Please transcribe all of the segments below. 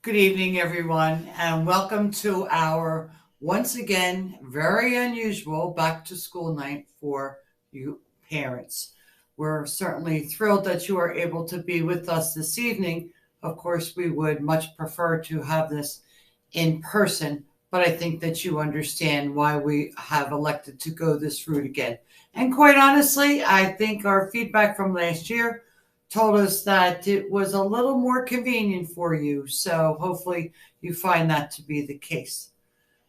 Good evening, everyone, and welcome to our once again very unusual back to school night for you parents. We're certainly thrilled that you are able to be with us this evening. Of course, we would much prefer to have this in person, but I think that you understand why we have elected to go this route again. And quite honestly, I think our feedback from last year told us that it was a little more convenient for you. So hopefully you find that to be the case.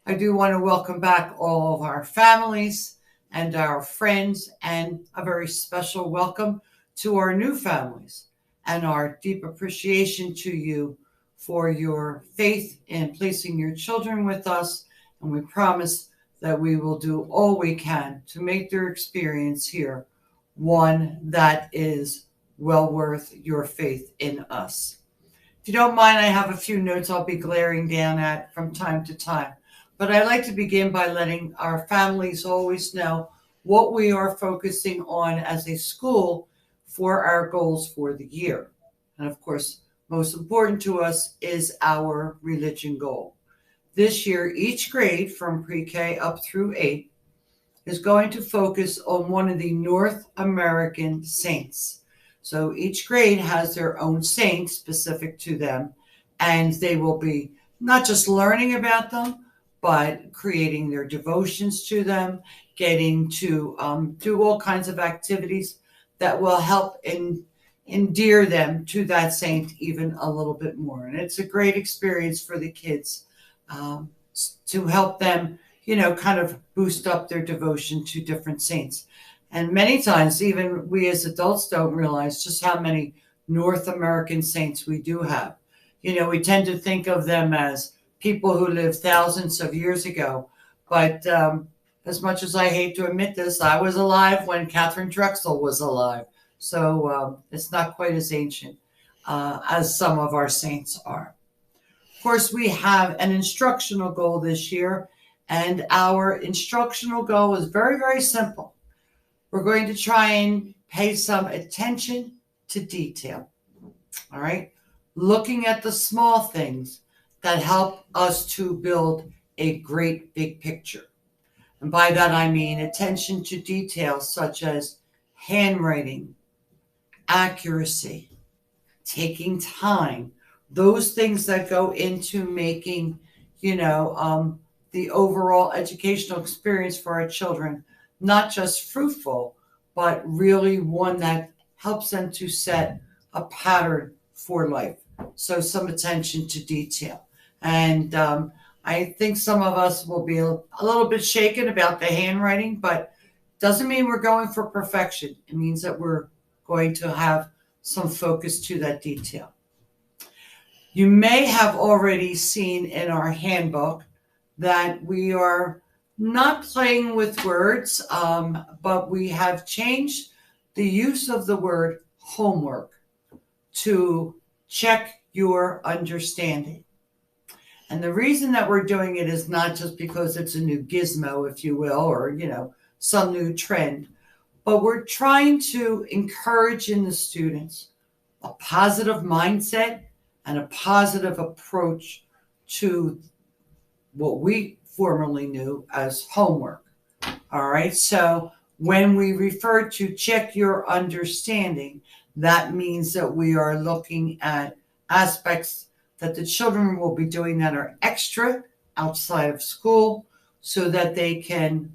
I do want to welcome back all of our families and our friends, and a very special welcome to our new families and our deep appreciation to you for your faith in placing your children with us. And we promise that we will do all we can to make their experience here one that is well worth your faith in us. If you don't mind, I have a few notes I'll be glaring down at from time to time. But I'd like to begin by letting our families always know what we are focusing on as a school for our goals for the year. And of course, most important to us is our religion goal. This year, each grade from pre-K up through 8 is going to focus on one of the North American saints. So each grade has their own saint specific to them, and they will be not just learning about them, but creating their devotions to them, getting to do all kinds of activities that will help endear them to that saint even a little bit more. And it's a great experience for the kids to help them, kind of boost up their devotion to different saints. And many times, even we as adults don't realize just how many North American saints we do have. We tend to think of them as people who lived thousands of years ago. But as much as I hate to admit this, I was alive when Catherine Drexel was alive. So it's not quite as ancient as some of our saints are. Of course, we have an instructional goal this year, and our instructional goal is very, very simple. We're going to try and pay some attention to detail. All right. Looking at the small things that help us to build a great big picture. And by that, I mean attention to detail such as handwriting, accuracy, taking time, those things that go into making, the overall educational experience for our children not just fruitful, but really one that helps them to set a pattern for life. So some attention to detail. And I think some of us will be a little bit shaken about the handwriting, but doesn't mean we're going for perfection. It means that we're going to have some focus to that detail. You may have already seen in our handbook that we are not playing with words, but we have changed the use of the word homework to check your understanding. And the reason that we're doing it is not just because it's a new gizmo, if you will, or, some new trend, but we're trying to encourage in the students a positive mindset and a positive approach to what we formerly knew as homework. All right. So when we refer to check your understanding, that means that we are looking at aspects that the children will be doing that are extra outside of school so that they can,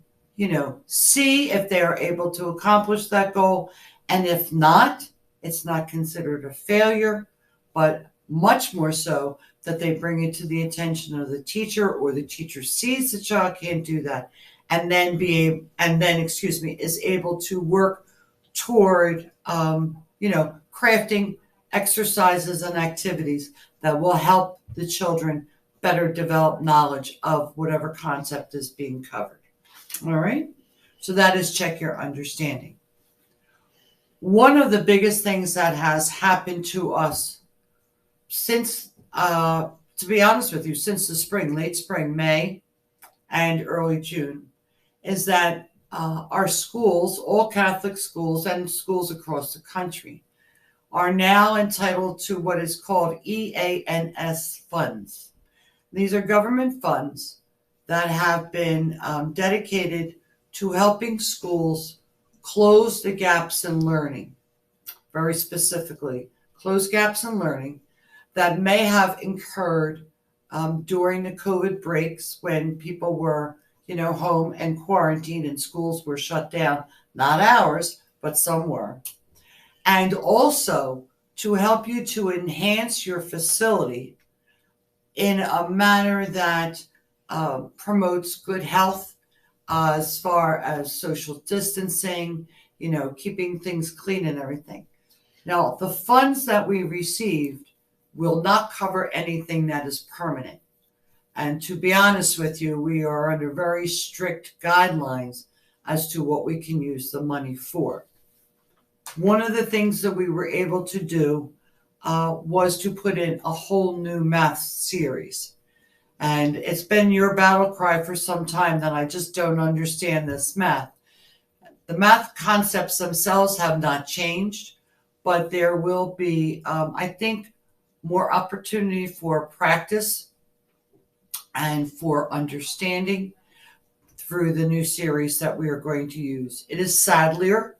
see if they are able to accomplish that goal. And if not, it's not considered a failure, but much more so that they bring it to the attention of the teacher, or the teacher sees the child can't do that, and then is able to work toward, crafting exercises and activities that will help the children better develop knowledge of whatever concept is being covered. All right. So that is check your understanding. One of the biggest things that has happened to us since, to be honest with you, since the spring, late spring, May, and early June, is that our schools, all Catholic schools and schools across the country, are now entitled to what is called EANS funds. These are government funds that have been dedicated to helping schools close the gaps in learning, very specifically, close gaps in learning that may have incurred during the COVID breaks when people were, home and quarantined and schools were shut down. Not ours, but some were. And also to help you to enhance your facility in a manner that promotes good health as far as social distancing, keeping things clean and everything. Now, the funds that we received will not cover anything that is permanent. And to be honest with you, we are under very strict guidelines as to what we can use the money for. One of the things that we were able to do was to put in a whole new math series. And it's been your battle cry for some time that I just don't understand this math. The math concepts themselves have not changed, but there will be, I think, more opportunity for practice and for understanding through the new series that we are going to use. It is Sadlier.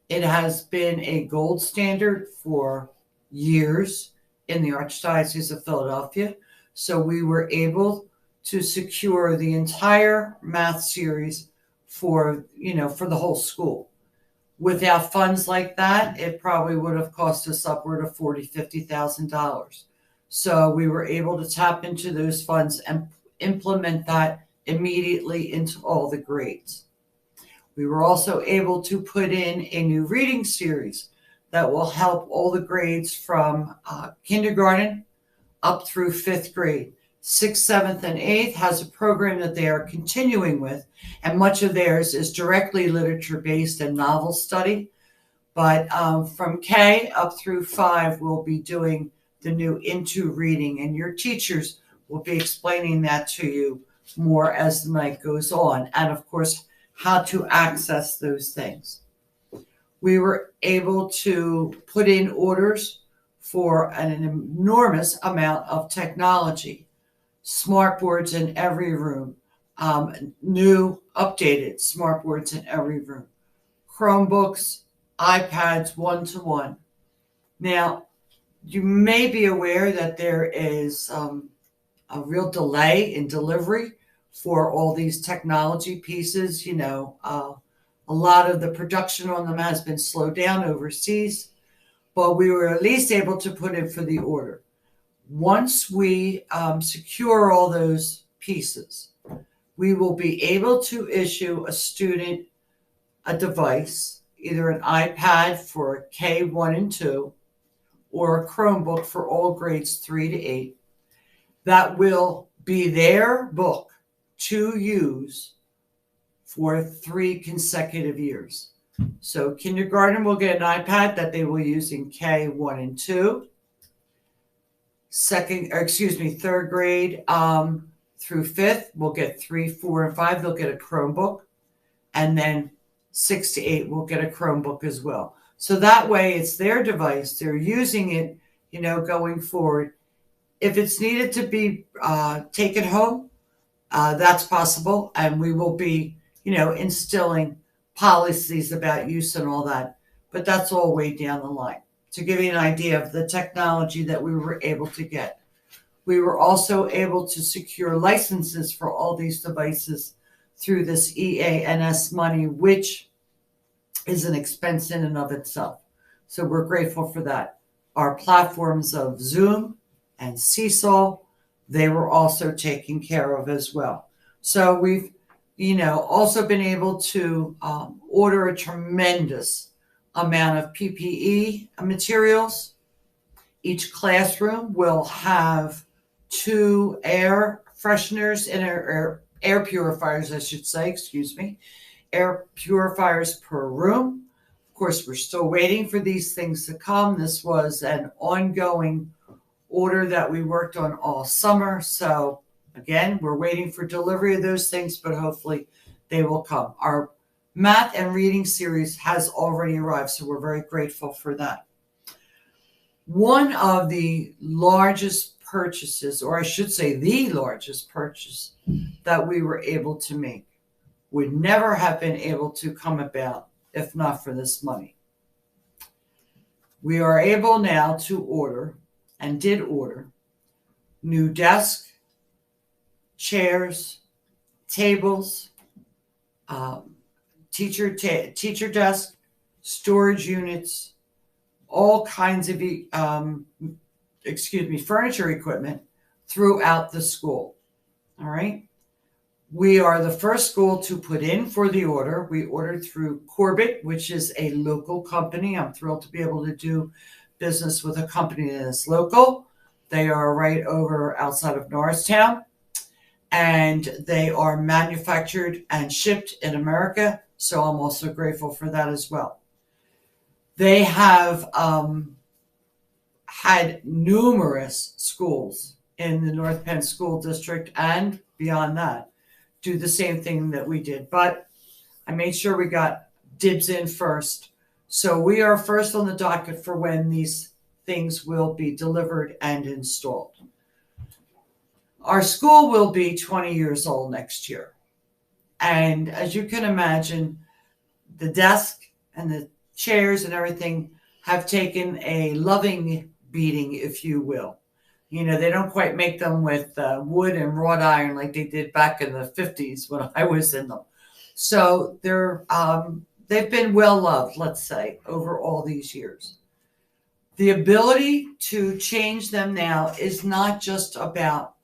It has been a gold standard for years in the Archdiocese of Philadelphia. So we were able to secure the entire math series for the whole school. Without funds like that, it probably would have cost us upward of $40,000, $50,000. So we were able to tap into those funds and implement that immediately into all the grades. We were also able to put in a new reading series that will help all the grades from kindergarten up through 5th grade. 6th, 7th, and 8th has a program that they are continuing with, and much of theirs is directly literature-based and novel study. But from K up through 5, we'll be doing the new Into Reading, and your teachers will be explaining that to you more as the night goes on, and of course, how to access those things. We were able to put in orders for an enormous amount of technology, smart boards in every room, new updated smart boards in every room, Chromebooks, iPads, one-to-one. Now, you may be aware that there is a real delay in delivery for all these technology pieces. A lot of the production on them has been slowed down overseas, but we were at least able to put in for the order. Once we secure all those pieces, we will be able to issue a student a device, either an iPad for K1 and 2, or a Chromebook for all grades 3 to 8, that will be their book to use for 3 consecutive years. So kindergarten will get an iPad that they will use in K1 and 2. Third grade through 5th will get 3, 4, and 5. They'll get a Chromebook. And then 6 to 8 will get a Chromebook as well. So that way it's their device. They're using it, going forward. If it's needed to be taken home, that's possible. And we will be, instilling policies about use and all that. But that's all way down the line. To give you an idea of the technology that we were able to get. We were also able to secure licenses for all these devices through this EANS money, which is an expense in and of itself. So we're grateful for that. Our platforms of Zoom and Seesaw, they were also taken care of as well. So we've, also been able to order a tremendous amount of PPE materials. Each classroom will have 2 air fresheners and air purifiers, I should say, air purifiers per room. Of course, we're still waiting for these things to come. This was an ongoing order that we worked on all summer. So again, we're waiting for delivery of those things, but hopefully they will come. Our math and reading series has already arrived, so we're very grateful for that. One of the largest purchases, or I should say the largest purchase that we were able to make, would never have been able to come about if not for this money. We are able now to order, and did order, new desks, chairs, tables, teacher desk, storage units, all kinds of furniture equipment throughout the school. All right. We are the first school to put in for the order. We ordered through Corbett, which is a local company. I'm thrilled to be able to do business with a company that is local. They are right over outside of Norristown, and they are manufactured and shipped in America. So I'm also grateful for that as well. They have had numerous schools in the North Penn School District and beyond that do the same thing that we did. But I made sure we got dibs in first. So we are first on the docket for when these things will be delivered and installed. Our school will be 20 years old next year. And as you can imagine, the desk and the chairs and everything have taken a loving beating, if you will. You know, they don't quite make them with wood and wrought iron like they did back in the 50s when I was in them. So they've been well loved, let's say, over all these years. The ability to change them now is not just about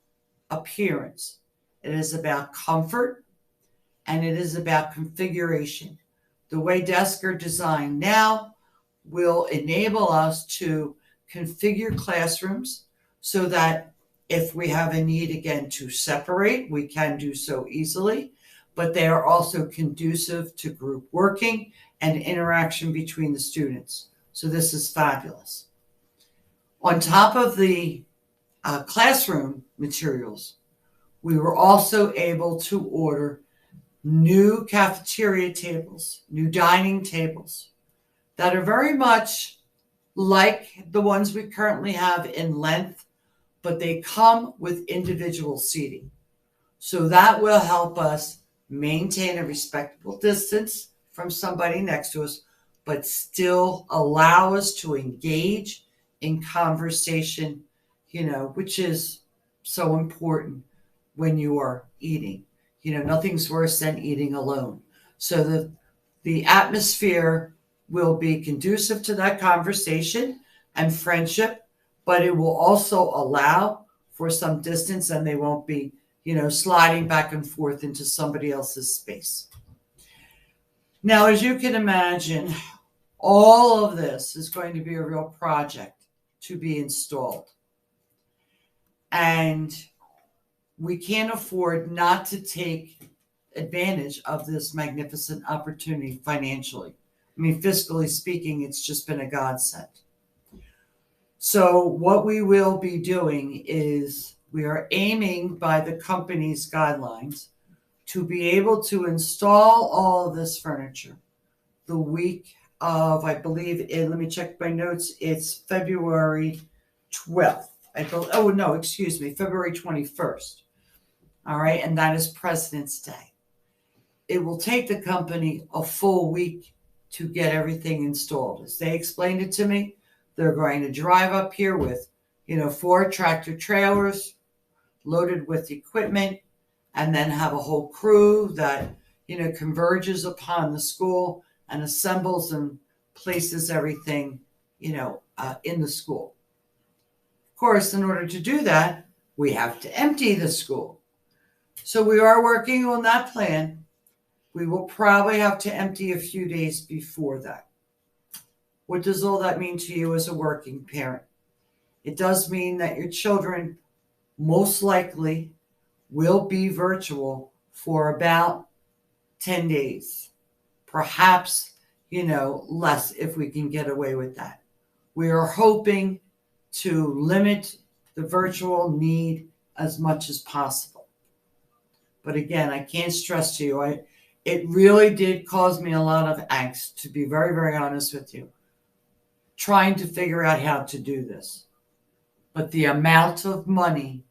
appearance. It is about comfort, and it is about configuration. The way desks are designed now will enable us to configure classrooms so that if we have a need again to separate, we can do so easily, but they are also conducive to group working and interaction between the students. So this is fabulous. On top of the classroom materials, we were also able to order new cafeteria tables, new dining tables that are very much like the ones we currently have in length, but they come with individual seating. So that will help us maintain a respectable distance from somebody next to us, but still allow us to engage in conversation, you know, which is so important when you are eating. You know, nothing's worse than eating alone. So the atmosphere will be conducive to that conversation and friendship, but it will also allow for some distance, and they won't be, you know, sliding back and forth into somebody else's space. Now, as you can imagine, all of this is going to be a real project to be installed. And we can't afford not to take advantage of this magnificent opportunity financially. I mean, fiscally speaking, it's just been a godsend. So what we will be doing is we are aiming by the company's guidelines to be able to install all of this furniture the week of, I believe, let me check my notes, it's February 12th. February 21st. All right, and that is President's Day. It will take the company a full week to get everything installed. As they explained it to me, they're going to drive up here with, 4 tractor trailers loaded with equipment, and then have a whole crew that, converges upon the school and assembles and places everything, in the school. Of course, in order to do that, we have to empty the school. So we are working on that plan. We will probably have to empty a few days before that. What does all that mean to you as a working parent? It does mean that your children most likely will be virtual for about 10 days. Perhaps, less if we can get away with that. We are hoping to limit the virtual need as much as possible. But again, I can't stress to you, it really did cause me a lot of angst, to be very, very honest with you, trying to figure out how to do this. But the amount of money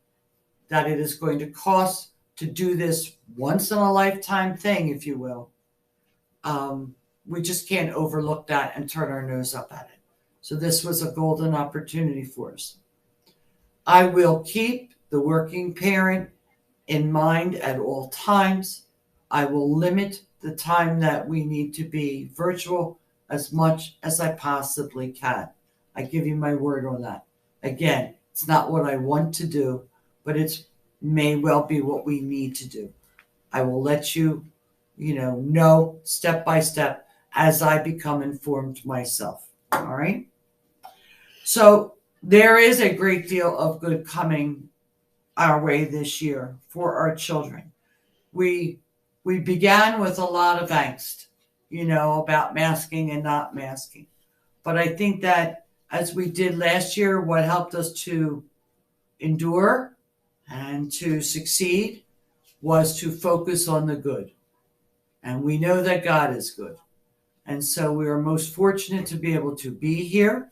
that it is going to cost to do this once in a lifetime thing, if you will, we just can't overlook that and turn our nose up at it. So this was a golden opportunity for us. I will keep the working parent in mind at all times. I will limit the time that we need to be virtual as much as I possibly can. I give you my word on that. Again, it's not what I want to do, but it may well be what we need to do. I will let you, know step by step as I become informed myself. All right? So there is a great deal of good coming our way this year for our children. We began with a lot of angst, about masking and not masking. But I think that as we did last year, what helped us to endure and to succeed was to focus on the good. And we know that God is good. And so we are most fortunate to be able to be here.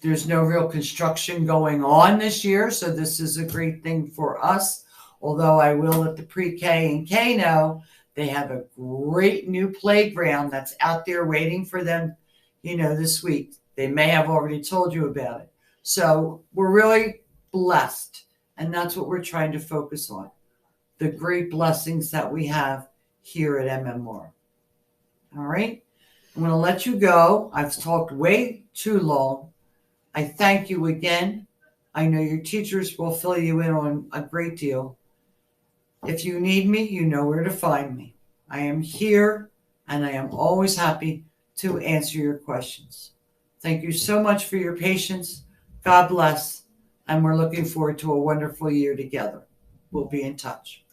There's no real construction going on this year, so this is a great thing for us. Although I will let the pre-K and K know they have a great new playground that's out there waiting for them, this week. They may have already told you about it. So we're really blessed, and that's what we're trying to focus on, the great blessings that we have here at MMR. All right? I'm going to let you go. I've talked way too long. I thank you again. I know your teachers will fill you in on a great deal. If you need me, you know where to find me. I am here, and I am always happy to answer your questions. Thank you so much for your patience. God bless, and we're looking forward to a wonderful year together. We'll be in touch.